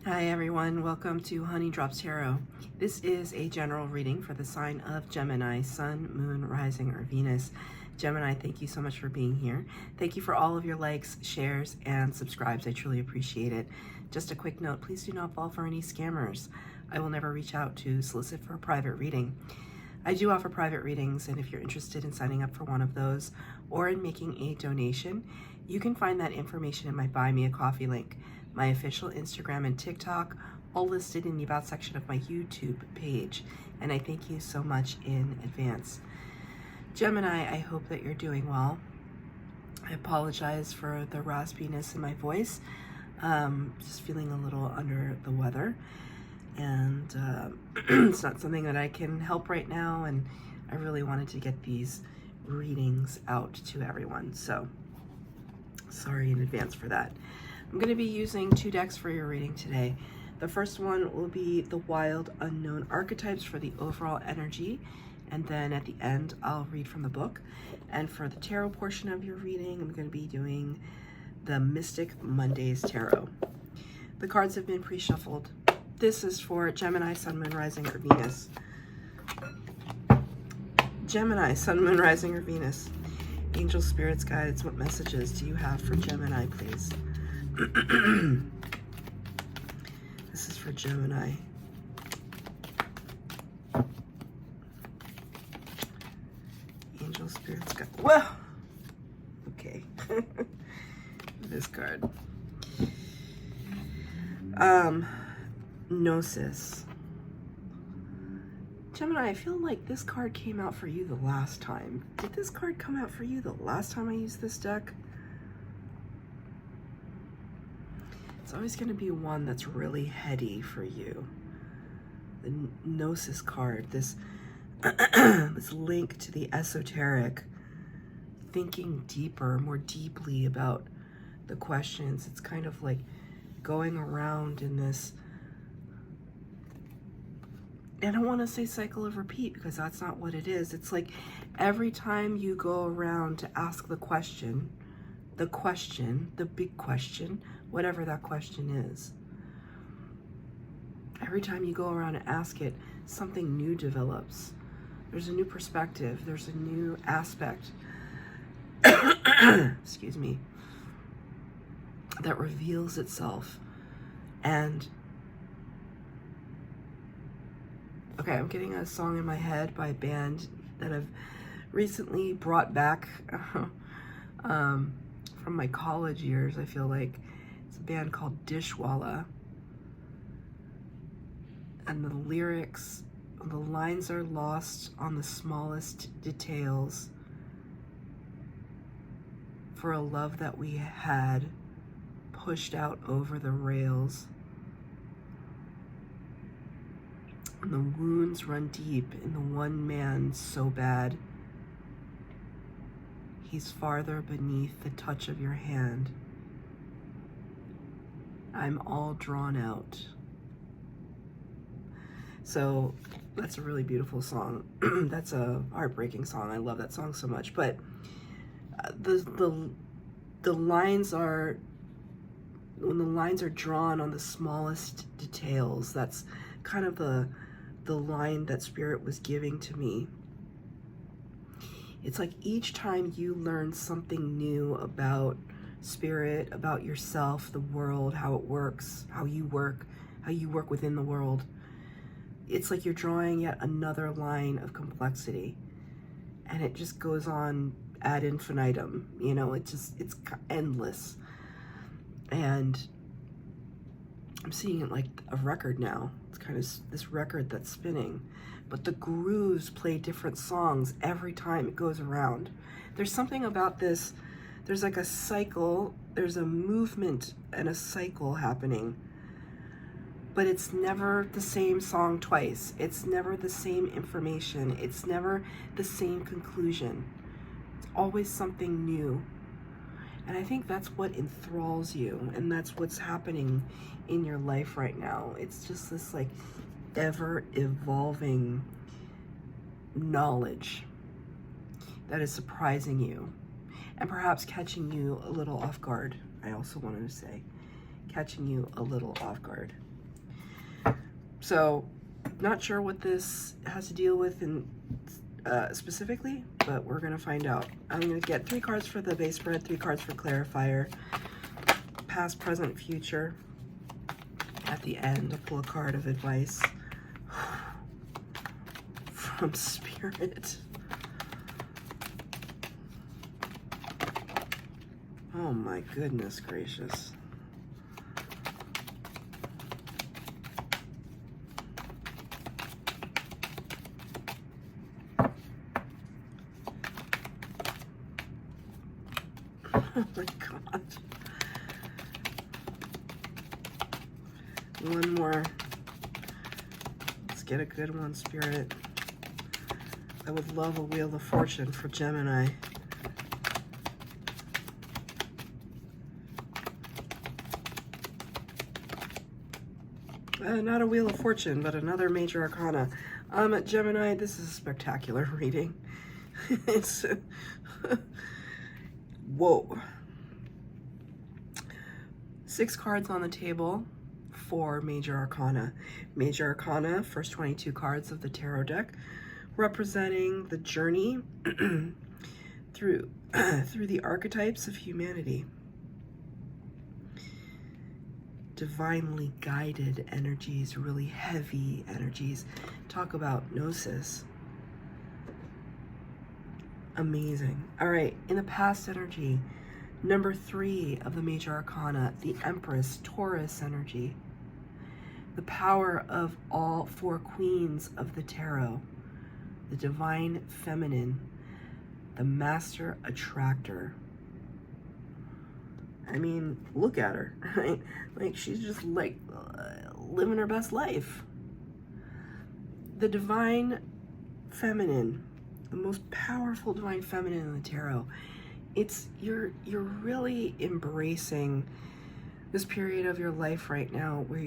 Hi everyone, welcome to Honey Drops Tarot. This is a general reading for the sign of Gemini, Sun, Moon, Rising, or Venus. Gemini, thank you so much for being here. Thank you for all of your likes, shares, and subscribes. I truly appreciate it. Just a quick note, please do not fall for any scammers. I will never reach out to solicit for a private reading. I do offer private readings, and if you're interested in signing up for one of those or in making a donation, you can find that information in my Buy Me a Coffee link. My official Instagram and TikTok, all listed in the About section of my YouTube page. And I thank you so much in advance. Gemini, I hope that you're doing well. I apologize for the raspiness in my voice. Just feeling a little under the weather. And it's not something that I can help right now. And I really wanted to get these readings out to everyone. So sorry in advance for that. I'm going to be using 2 decks for your reading today. The first one will be the Wild Unknown Archetypes for the overall energy, and then at the end I'll read from the book. And for the tarot portion of your reading, I'm going to be doing the Mystic Mondays Tarot. The cards have been pre-shuffled. This is for Gemini, Sun, Moon, Rising, or Venus. Gemini, Sun, Moon, Rising, or Venus. Angel, spirits, guides, what messages do you have for Gemini, please? This is for Gemini. Angel, spirits, guides. Whoa! Okay. This card. Gnosis. Gemini, I feel like this card came out for you the last time. Did this card come out for you the last time I used this deck? It's always going to be one that's really heady for you. The Gnosis card, this this link to the esoteric, thinking deeper, more deeply about the questions. It's kind of like going around in this, I don't want to say cycle of repeat because that's not what it is. It's like every time you go around to ask the question, the big question, whatever that question is. Every time you go around and ask it, something new develops. There's a new perspective. There's a new aspect, excuse me, that reveals itself. And, okay, I'm getting a song in my head by a band that I've recently brought back from my college years, I feel like. It's a band called Dishwalla. And the lyrics, the lines are lost on the smallest details for a love that we had pushed out over the rails. And the wounds run deep in the one man so bad. He's farther beneath the touch of your hand. I'm all drawn out. So that's a really beautiful song. That's a heartbreaking song. I love that song so much. But the lines are, when the lines are drawn on the smallest details, that's kind of the line that Spirit was giving to me. It's like each time you learn something new about Spirit, about yourself, the world, how it works, how you work within the world, it's like you're drawing yet another line of complexity. And it just goes on ad infinitum, you know, it's endless. And I'm seeing it like a record now. It's kind of this record that's spinning, but the grooves play different songs every time it goes around. There's something about this, there's like a cycle, there's a movement and a cycle happening, but it's never the same song twice. It's never the same information. It's never the same conclusion. It's always something new. And I think that's what enthralls you, and that's what's happening in your life right now. It's just this like ever evolving knowledge that is surprising you and perhaps catching you a little off guard. I also wanted to say, catching you a little off guard. So, not sure what this has to deal with in specifically, but we're going to find out. I'm going to get 3 cards for the base spread, 3 cards for clarifier, past, present, future. At the end, I'll pull a card of advice from Spirit. Oh my goodness gracious. Oh my God. One more. Let's get a good one, Spirit. I would love a Wheel of Fortune for Gemini. Not a Wheel of Fortune, but another major arcana. Gemini, this is a spectacular reading. It's whoa. 6 cards on the table for major arcana. Major arcana, first 22 cards of the tarot deck, representing the journey through the archetypes of humanity. Divinely guided energies, really heavy energies. Talk about gnosis. Amazing. All right, in the past energy, number 3 of the major arcana, the Empress, Taurus energy. The power of all 4 queens of the tarot. The divine feminine, the master attractor. I mean, look at her, right? Like, she's just like living her best life. The divine feminine, the most powerful divine feminine in the tarot. It's you're really embracing this period of your life right now where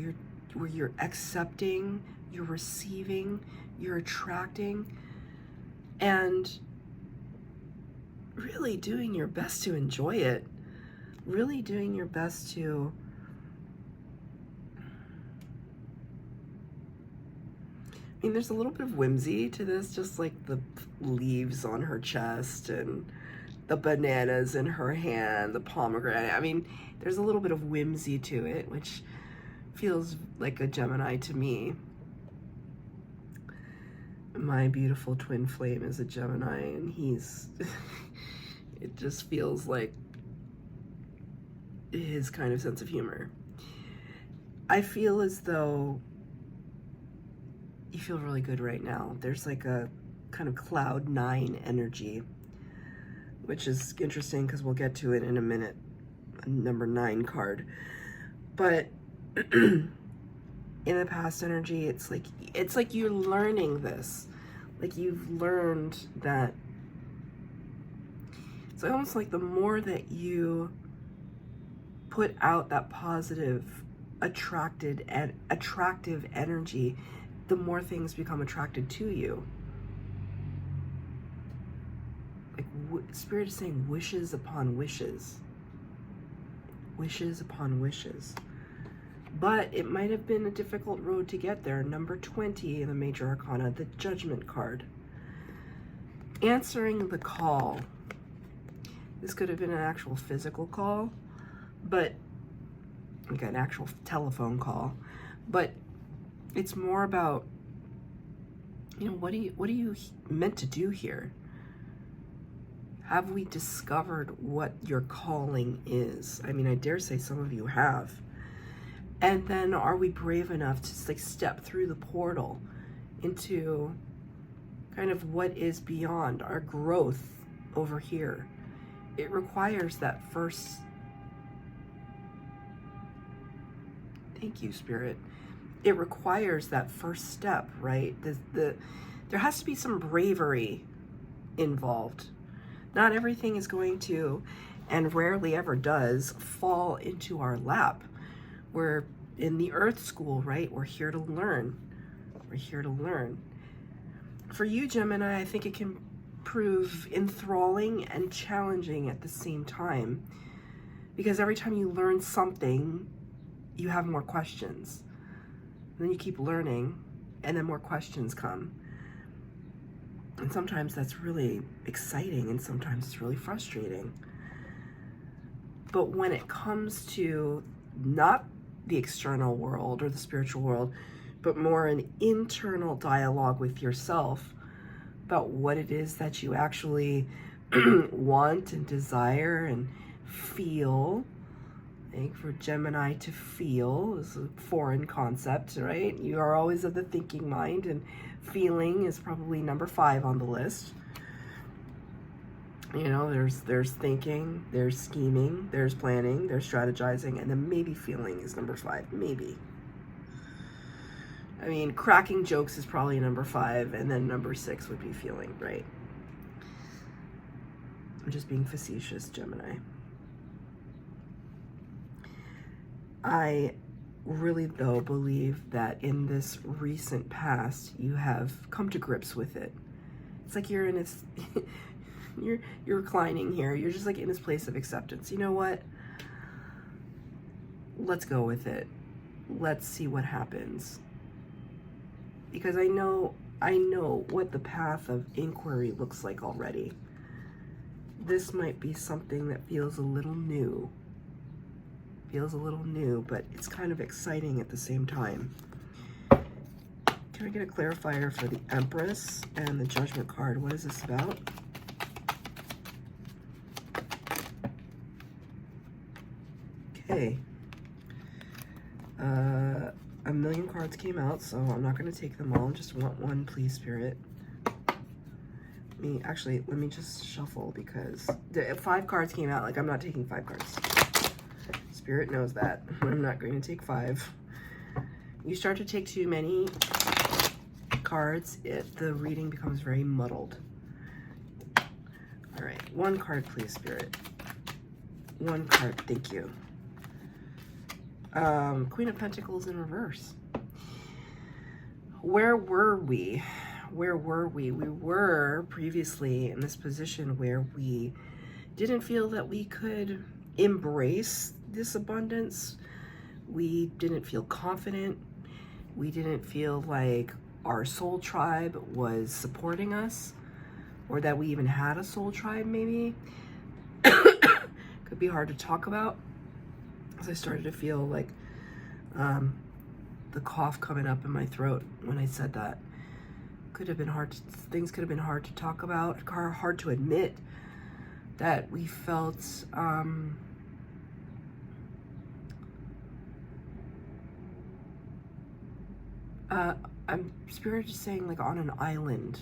you're accepting, you're receiving, you're attracting, and really doing your best to enjoy it. Really doing your best to there's a little bit of whimsy to this, just like the leaves on her chest and the bananas in her hand, the pomegranate. I mean, there's a little bit of whimsy to it, which feels like a Gemini to me. My beautiful twin flame is a Gemini, and he's it just feels like his kind of sense of humor. I feel as though you feel really good right now. There's like a kind of cloud 9 energy, which is interesting because we'll get to it in a minute. A number 9 card. But in the past energy, it's like you're learning this. Like you've learned that it's almost like the more that you put out that positive, attractive energy, the more things become attracted to you. Like Spirit is saying wishes upon wishes. Wishes upon wishes. But it might have been a difficult road to get there. Number 20 in the major arcana, the Judgment card. Answering the call. This could have been an actual physical call, but like an actual telephone call, but it's more about, what are you meant to do here? Have we discovered what your calling is? I mean, I dare say some of you have. And then are we brave enough to like step through the portal into kind of what is beyond our growth over here? It requires that first, thank you, Spirit. It requires that first step, right? There has to be some bravery involved. Not everything is going to, and rarely ever does, fall into our lap. We're in the Earth School, right? We're here to learn. We're here to learn. For you, Gemini, I think it can prove enthralling and challenging at the same time, because every time you learn something, you have more questions. And then you keep learning, and then more questions come. And sometimes that's really exciting, and sometimes it's really frustrating. But when it comes to not the external world or the spiritual world, but more an internal dialogue with yourself about what it is that you actually want and desire and feel. I think for Gemini, to feel is a foreign concept, right? You are always of the thinking mind, and feeling is probably number 5 on the list. You know, there's thinking, there's scheming, there's planning, there's strategizing, and then maybe feeling is number 5, maybe. I mean, cracking jokes is probably number 5, and then number 6 would be feeling, right? I'm just being facetious, Gemini. I really, though, believe that in this recent past, you have come to grips with it. It's like you're in this, you're reclining here. You're just like in this place of acceptance. You know what? Let's go with it. Let's see what happens. Because I know what the path of inquiry looks like already. This might be something that feels a little new. But it's kind of exciting at the same time. Can I get a clarifier for the Empress and the Judgment card? What is this about? Okay. A million cards came out, so I'm not going to take them all. I just want one, please, Spirit. Let me just shuffle, because 5 cards came out. Like, I'm not taking 5 cards. Spirit knows that. I'm not going to take 5. You start to take too many cards, the reading becomes very muddled. All right, 1 card, please, Spirit. 1 card, thank you. Queen of Pentacles in reverse. Where were we? We were previously in this position where we didn't feel that we could embrace this abundance. We didn't feel confident. We didn't feel like our soul tribe was supporting us, or that we even had a soul tribe, maybe. Could be hard to talk about, as I started to feel like the cough coming up in my throat when I said that. Could have been hard. Things could have been hard to talk about, hard to admit that we felt I'm Spirit is saying, like, on an island,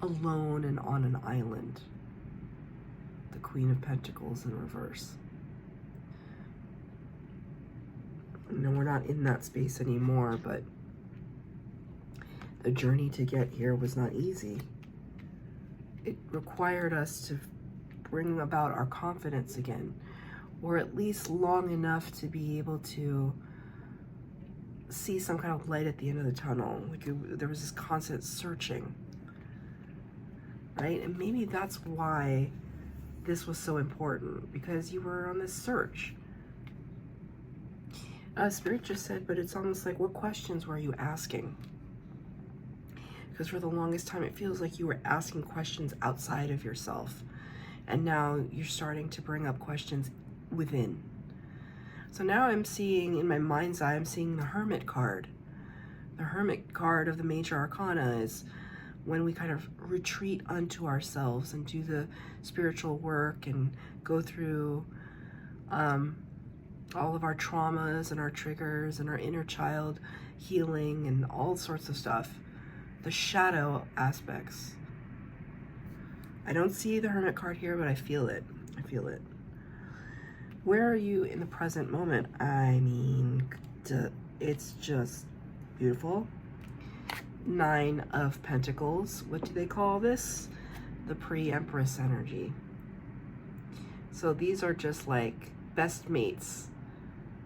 alone and on an island. The Queen of Pentacles in reverse. No, we're not in that space anymore, but the journey to get here was not easy. It required us to bring about our confidence again, or at least long enough to be able to see some kind of light at the end of the tunnel. Like, there was this constant searching, right? And maybe that's why this was so important, because you were on this search. Spirit just said, but it's almost like, what questions were you asking? Because for the longest time, it feels like you were asking questions outside of yourself. And now you're starting to bring up questions within. So now I'm seeing, in my mind's eye, I'm seeing the Hermit card. The Hermit card of the Major Arcana is when we kind of retreat unto ourselves and do the spiritual work and go through all of our traumas and our triggers and our inner child healing and all sorts of stuff. The shadow aspects. I don't see the Hermit card here, but I feel it. I feel it. Where are you in the present moment? I mean, it's just beautiful. 9 of Pentacles. What do they call this? The pre-Empress energy. So these are just like best mates.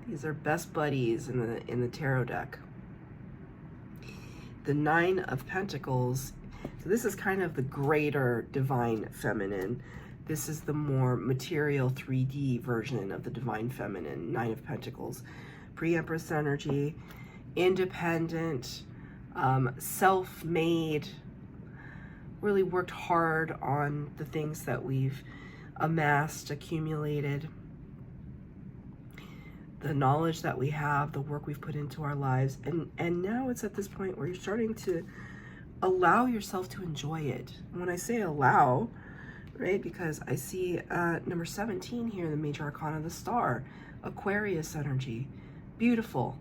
These are best buddies in the tarot deck. The 9 of Pentacles. So this is kind of the greater divine feminine. This is the more material 3D version of the divine feminine, 9 of Pentacles. pre-Empress energy, independent, self-made, really worked hard on the things that we've amassed, accumulated, the knowledge that we have, the work we've put into our lives. And now it's at this point where you're starting to allow yourself to enjoy it. When I say allow, right, because I see number 17 here, the major arcana of the star, Aquarius energy, beautiful,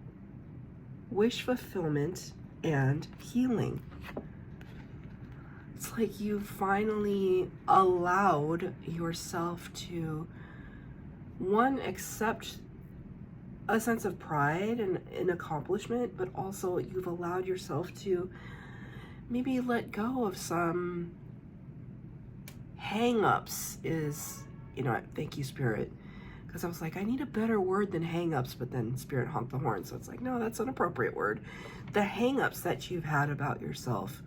wish fulfillment and healing. It's like you finally allowed yourself to, one, accept a sense of pride and an accomplishment, but also you've allowed yourself to maybe let go of some hang-ups is, you know, thank you, Spirit. Because I was like, I need a better word than hang-ups, but then Spirit honked the horn. So it's like, no, that's an appropriate word. The hang-ups that you've had about yourself,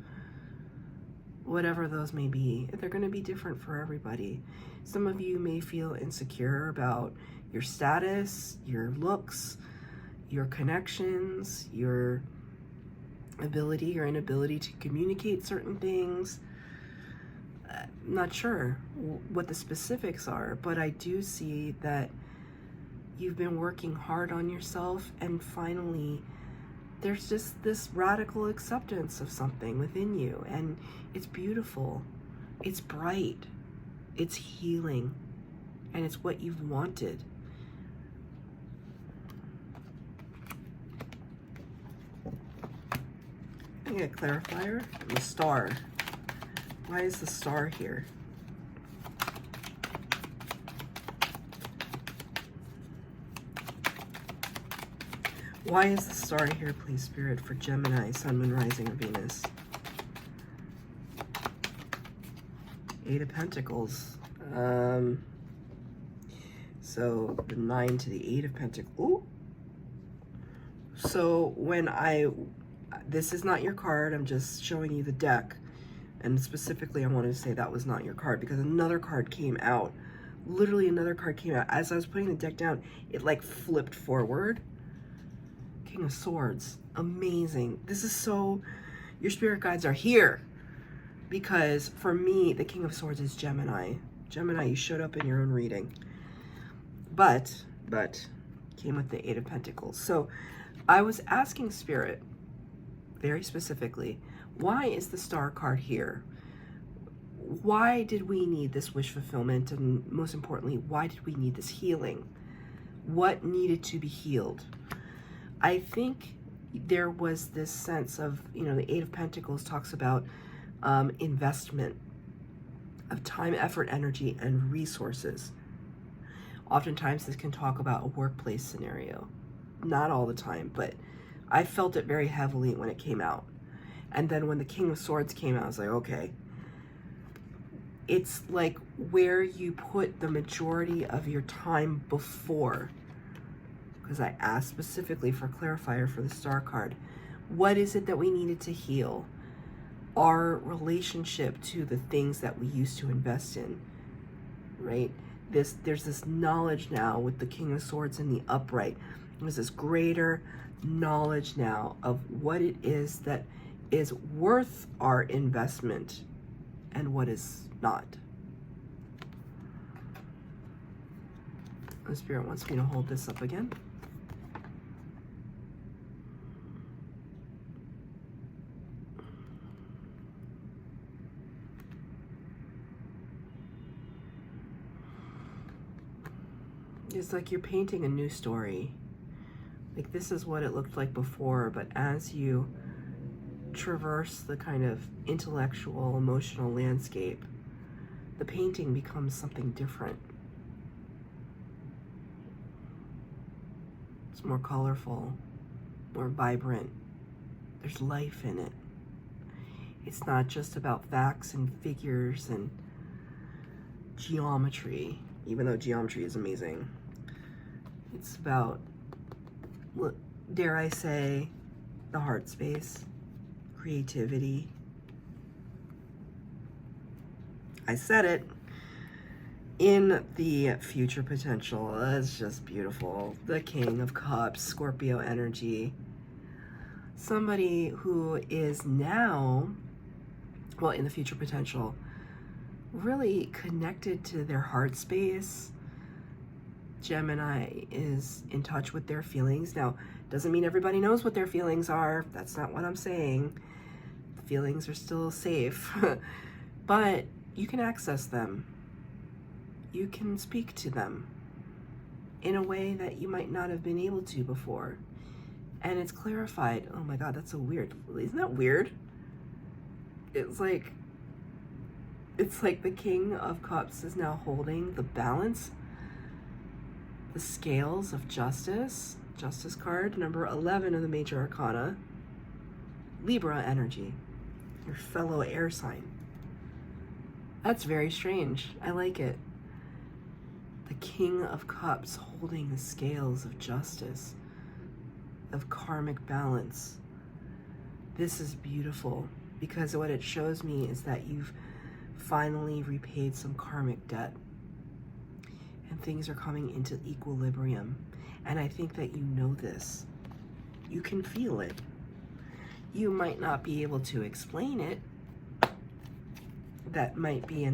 whatever those may be, they're going to be different for everybody. Some of you may feel insecure about your status, your looks, your connections, your ability, your inability to communicate certain things. Not sure what the specifics are, but I do see that you've been working hard on yourself, and finally there's just this radical acceptance of something within you, and it's beautiful, it's bright, it's healing, and it's what you've wanted. I get a clarifier. The star. Why is the star here? Why is the star here, please, Spirit, for Gemini, Sun, Moon, Rising, or Venus? Eight of Pentacles. So the 9 to the 8 of Pentacles. Ooh. So when this is not your card, I'm just showing you the deck. And specifically, I wanted to say that was not your card because another card came out. Literally another card came out. As I was putting the deck down, it like flipped forward. King of Swords. Amazing. This is so, your spirit guides are here. Because for me, the King of Swords is Gemini. Gemini, you showed up in your own reading. But, came with the 8 of Pentacles. So I was asking Spirit, very specifically, why is the star card here? Why did we need this wish fulfillment? And most importantly, why did we need this healing? What needed to be healed? I think there was this sense of, you know, the 8 of Pentacles talks about investment of time, effort, energy, and resources. Oftentimes this can talk about a workplace scenario. Not all the time, but I felt it very heavily when it came out. And then when the King of Swords came out, I was like, okay. It's like where you put the majority of your time before. Because I asked specifically for clarifier for the star card. What is it that we needed to heal? Our relationship to the things that we used to invest in, right? There's this knowledge now with the King of Swords and the upright. There's this greater knowledge now of what it is that is worth our investment and what is not. The Spirit wants me to hold this up again. It's like you're painting a new story. Like this is what it looked like before, but as you traverse the kind of intellectual, emotional landscape, the painting becomes something different. It's more colorful, more vibrant. There's life in it. It's not just about facts and figures and geometry, even though geometry is amazing. It's about, dare I say, the heart space, creativity. I said it. In the future potential, it's just beautiful. The King of Cups, Scorpio energy. Somebody who is now, well, in the future potential, really connected to their heart space. Gemini is in touch with their feelings. Now, doesn't mean everybody knows what their feelings are. That's not what I'm saying. Feelings are still safe, but you can access them. You can speak to them in a way that you might not have been able to before. And it's clarified. Oh my God, that's so weird. Isn't that weird? It's like the King of Cups is now holding the balance, the scales of justice. Justice card, number 11 of the major arcana. Libra energy, your fellow air sign. That's very strange. I like it. The King of Cups holding the scales of justice, of karmic balance. This is beautiful because what it shows me is that you've finally repaid some karmic debt and things are coming into equilibrium. And I think that you know this. You can feel it. You might not be able to explain it. That might be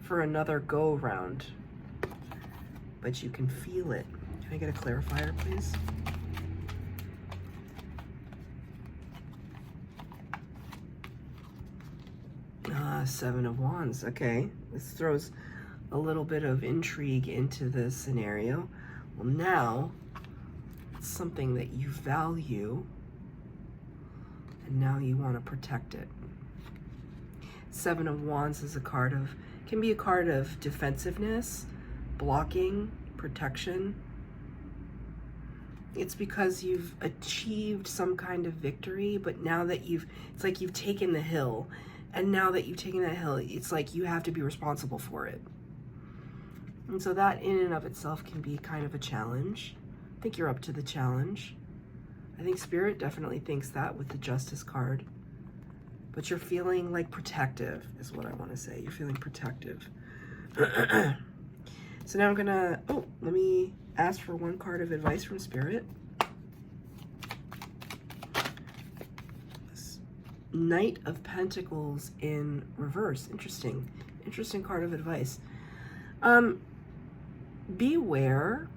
for another go round, but you can feel it. Can I get a clarifier, please? Seven of Wands. Okay, this throws a little bit of intrigue into this scenario. Well, now it's something that you value, and now you want to protect it. Seven of Wands is can be a card of defensiveness, blocking, protection. It's because you've achieved some kind of victory, but now that it's like you've taken the hill, and now that you've taken that hill, it's like you have to be responsible for it. And so that in and of itself can be kind of a challenge. I think you're up to the challenge. I think Spirit definitely thinks that with the Justice card. But you're feeling like protective is what I want to say. You're feeling protective. So now I'm gonna, let me ask for one card of advice from Spirit. Knight of Pentacles in reverse. Interesting card of advice. Beware,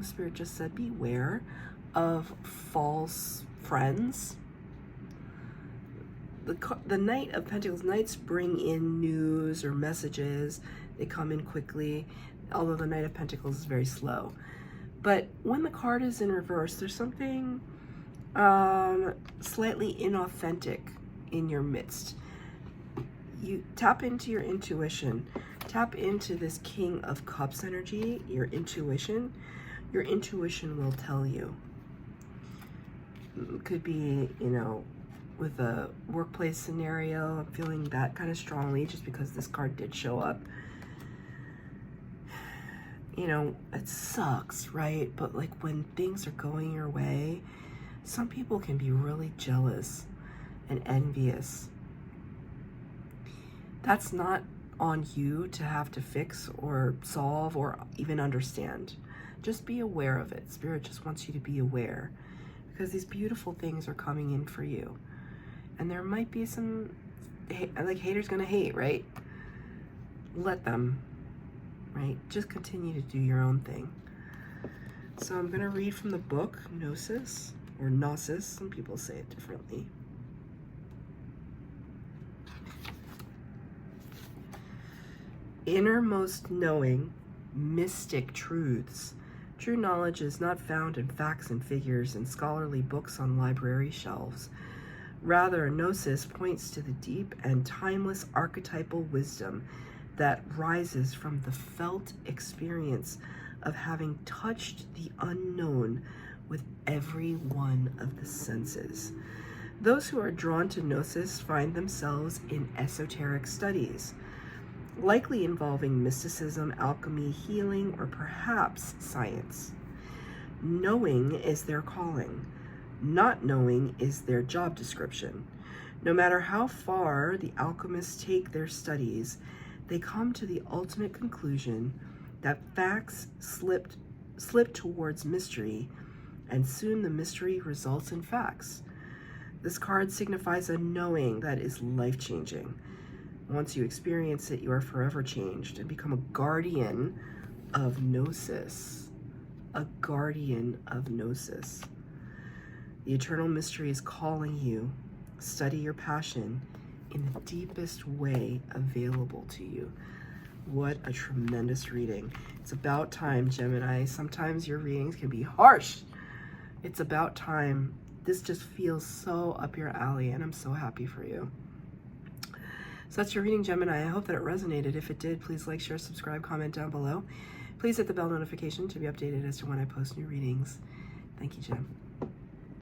Spirit just said beware of false friends. The Knight of Pentacles, Knights bring in news or messages. They come in quickly, although the Knight of Pentacles is very slow. But when the card is in reverse, there's something slightly inauthentic in your midst. You tap into your intuition. Tap into this King of Cups energy, your intuition. Your intuition will tell you. It could be, with a workplace scenario. I'm feeling that kind of strongly just because this card did show up. It sucks, right? But like when things are going your way, some people can be really jealous and envious. That's not on you to have to fix or solve or even understand. Just be aware of it. Spirit just wants you to be aware because these beautiful things are coming in for you. And there might be some, like, haters gonna hate, right? Let them, right? Just continue to do your own thing. So I'm gonna read from the book, Gnosis, or Gnosis, some people say it differently. Innermost knowing, mystic truths. True knowledge is not found in facts and figures and scholarly books on library shelves. Rather, Gnosis points to the deep and timeless archetypal wisdom that rises from the felt experience of having touched the unknown with every one of the senses. Those who are drawn to Gnosis find themselves in esoteric studies, likely involving mysticism, alchemy, healing, or perhaps science. Knowing is their calling. Not knowing is their job description. No matter how far the alchemists take their studies, They come to the ultimate conclusion that facts slip towards mystery, and soon the mystery results in facts. This card signifies a knowing that is life-changing. Once you experience it, you are forever changed and become a guardian of gnosis. A guardian of gnosis. The eternal mystery is calling you. Study your passion in the deepest way available to you. What a tremendous reading. It's about time, Gemini. Sometimes your readings can be harsh. It's about time. This just feels so up your alley, and I'm so happy for you. So that's your reading, Gemini. I hope that it resonated. If it did, please like, share, subscribe, comment down below. Please hit the bell notification to be updated as to when I post new readings. Thank you, Gem.